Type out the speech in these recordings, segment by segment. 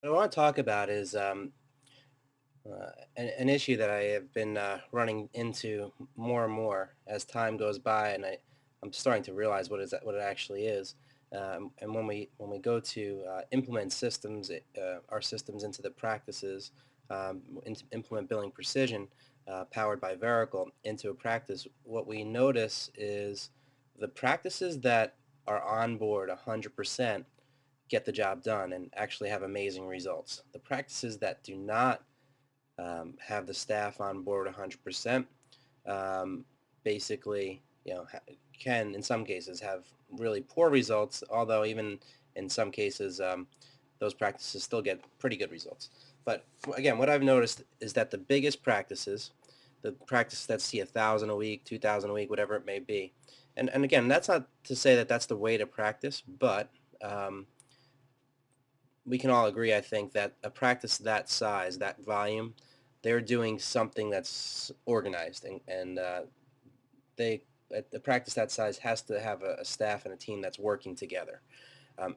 What I want to talk about is an issue that I have been running into more and more as time goes by, and I'm starting to realize what it actually is. And when we go to implement systems, our systems into the practices, implement billing precision powered by Vericle into a practice, what we notice is the practices that are on board 100% get the job done and actually have amazing results. The practices that do not have the staff on board 100%, basically, can in some cases have really poor results, although even in some cases, those practices still get pretty good results. But again, what I've noticed is that the biggest practices, the practices that see 1,000 a week, 2,000 a week, whatever it may be, and again, that's not to say that that's the way to practice, but we can all agree, I think, that a practice that size, that volume, they're doing something that's organized, and they a practice that size has to have a staff and a team that's working together. Um,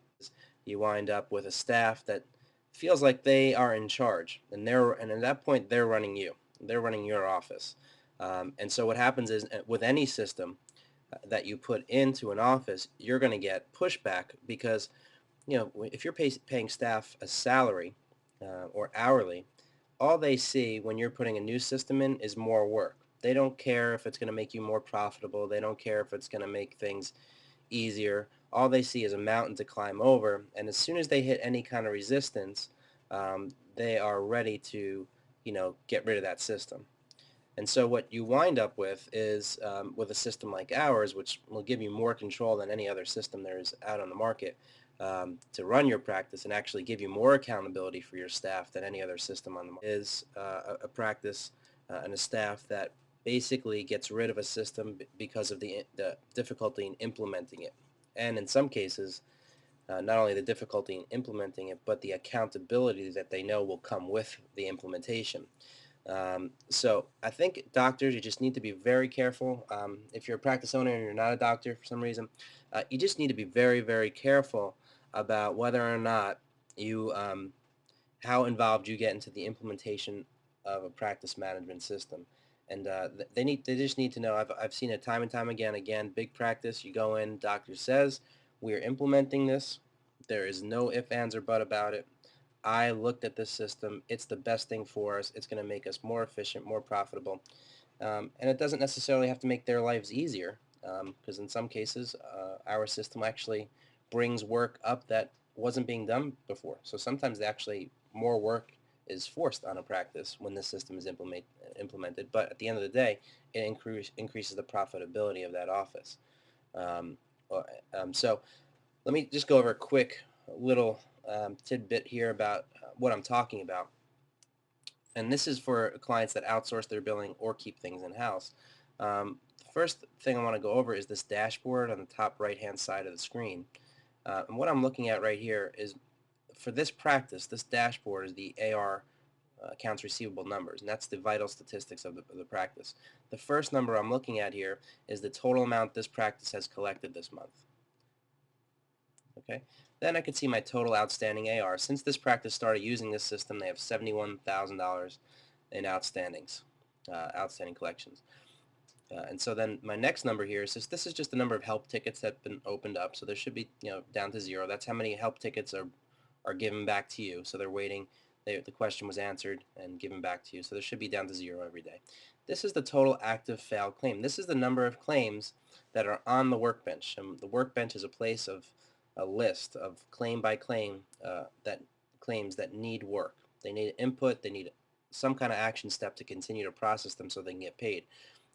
you wind up with a staff that feels like they are in charge, and at that point they're running you. They're running your office. And so what happens is with any system that you put into an office, you're going to get pushback because if you're paying staff a salary or hourly, all they see when you're putting a new system in is more work. They don't care if it's going to make you more profitable. They don't care if it's going to make things easier. All they see is a mountain to climb over, and as soon as they hit any kind of resistance, they are ready to, get rid of that system. And so what you wind up with is with a system like ours, which will give you more control than any other system there is out on the market to run your practice and actually give you more accountability for your staff than any other system on the market, is a practice and a staff that basically gets rid of a system because of the difficulty in implementing it. And in some cases, not only the difficulty in implementing it, but the accountability that they know will come with the implementation. So I think doctors, you just need to be very careful. If you're a practice owner and you're not a doctor for some reason, you just need to be very, very careful about whether or not how involved you get into the implementation of a practice management system. And they just need to know. I've seen it time and time again. Again, big practice. You go in, doctor says, we're implementing this. There is no ifs, ands, or but about it. I looked at this system. It's the best thing for us. It's going to make us more efficient, more profitable. And it doesn't necessarily have to make their lives easier because in some cases, our system actually brings work up that wasn't being done before. So sometimes actually more work is forced on a practice when this system is implemented. But at the end of the day, it increases the profitability of that office. Um, uh, so let me just go over a quick little tidbit here about what I'm talking about. And this is for clients that outsource their billing or keep things in-house. The first thing I want to go over is this dashboard on the top right-hand side of the screen. And what I'm looking at right here is, for this practice, this dashboard is the AR accounts receivable numbers, and that's the vital statistics of the practice. The first number I'm looking at here is the total amount this practice has collected this month. Okay, then I can see my total outstanding AR. Since this practice started using this system, they have $71,000 in outstanding collections. And so then my next number here is this is just the number of help tickets that have been opened up. So there should be, down to zero. That's how many help tickets are given back to you. So they're waiting. The question was answered and given back to you. So there should be down to zero every day. This is the total active failed claim. This is the number of claims that are on the workbench. And the workbench is a list of claim by claim that claims that need work. They need input. They need some kind of action step to continue to process them so they can get paid.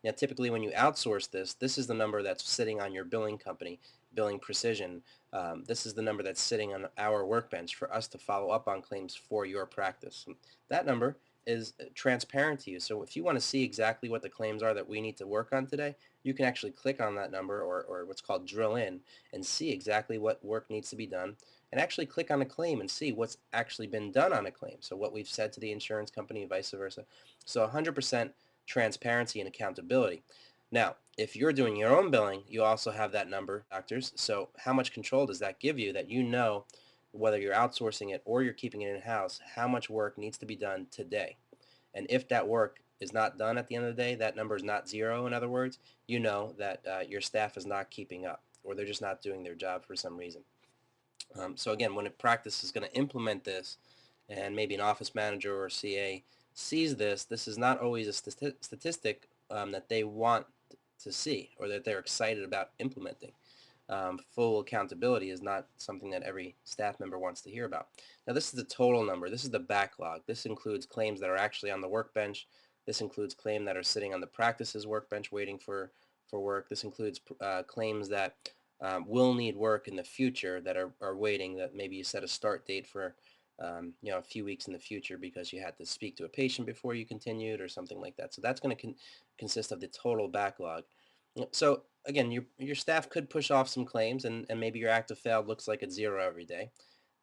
Now, typically when you outsource this is the number that's sitting on your billing company, Billing Precision. This is the number that's sitting on our workbench for us to follow up on claims for your practice. That number is transparent to you. So if you want to see exactly what the claims are that we need to work on today, you can actually click on that number or what's called drill in and see exactly what work needs to be done and actually click on a claim and see what's actually been done on a claim. So what we've said to the insurance company and vice versa. So 100% transparency and accountability. Now, if you're doing your own billing, you also have that number, doctors. So how much control does that give you that whether you're outsourcing it or you're keeping it in-house, how much work needs to be done today. And if that work is not done at the end of the day, that number is not zero, in other words, you know that your staff is not keeping up, or they're just not doing their job for some reason. So again, when a practice is going to implement this, and maybe an office manager or CA sees this, this is not always a statistic that they want to see or that they're excited about implementing. Full accountability is not something that every staff member wants to hear about. Now, this is the total number. This is the backlog. This includes claims that are actually on the workbench. This includes claims that are sitting on the practice's workbench waiting for work. This includes claims that will need work in the future that are waiting, that maybe you set a start date for a few weeks in the future because you had to speak to a patient before you continued or something like that. So that's going to consist of the total backlog. So again, your staff could push off some claims, and maybe your active failed looks like it's zero every day.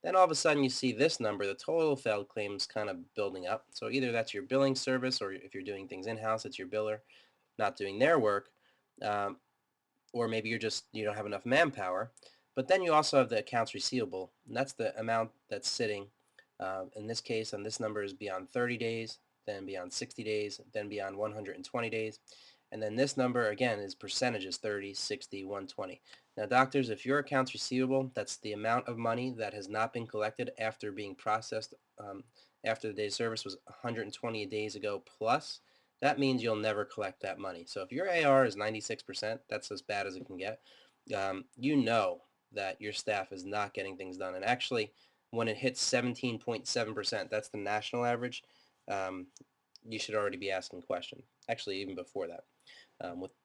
Then all of a sudden you see this number, the total failed claims, kind of building up. So either that's your billing service, or if you're doing things in-house, it's your biller not doing their work. Um, or maybe you don't have enough manpower. But then you also have the accounts receivable, and that's the amount that's sitting. In this case, on this number is beyond 30 days, then beyond 60 days, then beyond 120 days. And then this number, again, is percentages: 30, 60, 120. Now, doctors, if your accounts receivable, that's the amount of money that has not been collected after being processed after the day of service was 120 days ago plus, that means you'll never collect that money. So if your AR is 96%, that's as bad as it can get. You know that your staff is not getting things done. And actually, when it hits 17.7%, that's the national average, um, you should already be asking questions. Actually, even before that,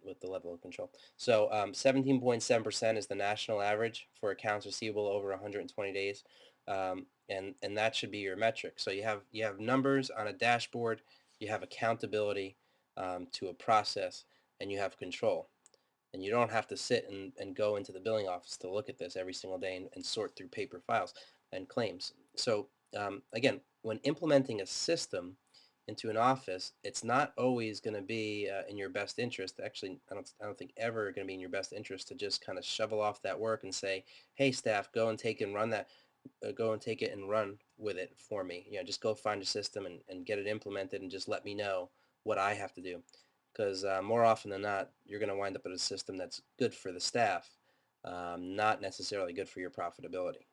with the level of control. So 17.7% is the national average for accounts receivable over 120 days. And that should be your metric. So you have numbers on a dashboard, you have accountability to a process, and you have control. And you don't have to sit and go into the billing office to look at this every single day and sort through paper files and claims. So again, when implementing a system into an office, it's not always going to be in your best interest. Actually, I don't think ever going to be in your best interest to just kind of shovel off that work and say, hey, staff, go and take and run that. Go and take it and run with it for me. Just go find a system and get it implemented and just let me know what I have to do. Because more often than not, you're going to wind up with a system that's good for the staff, not necessarily good for your profitability.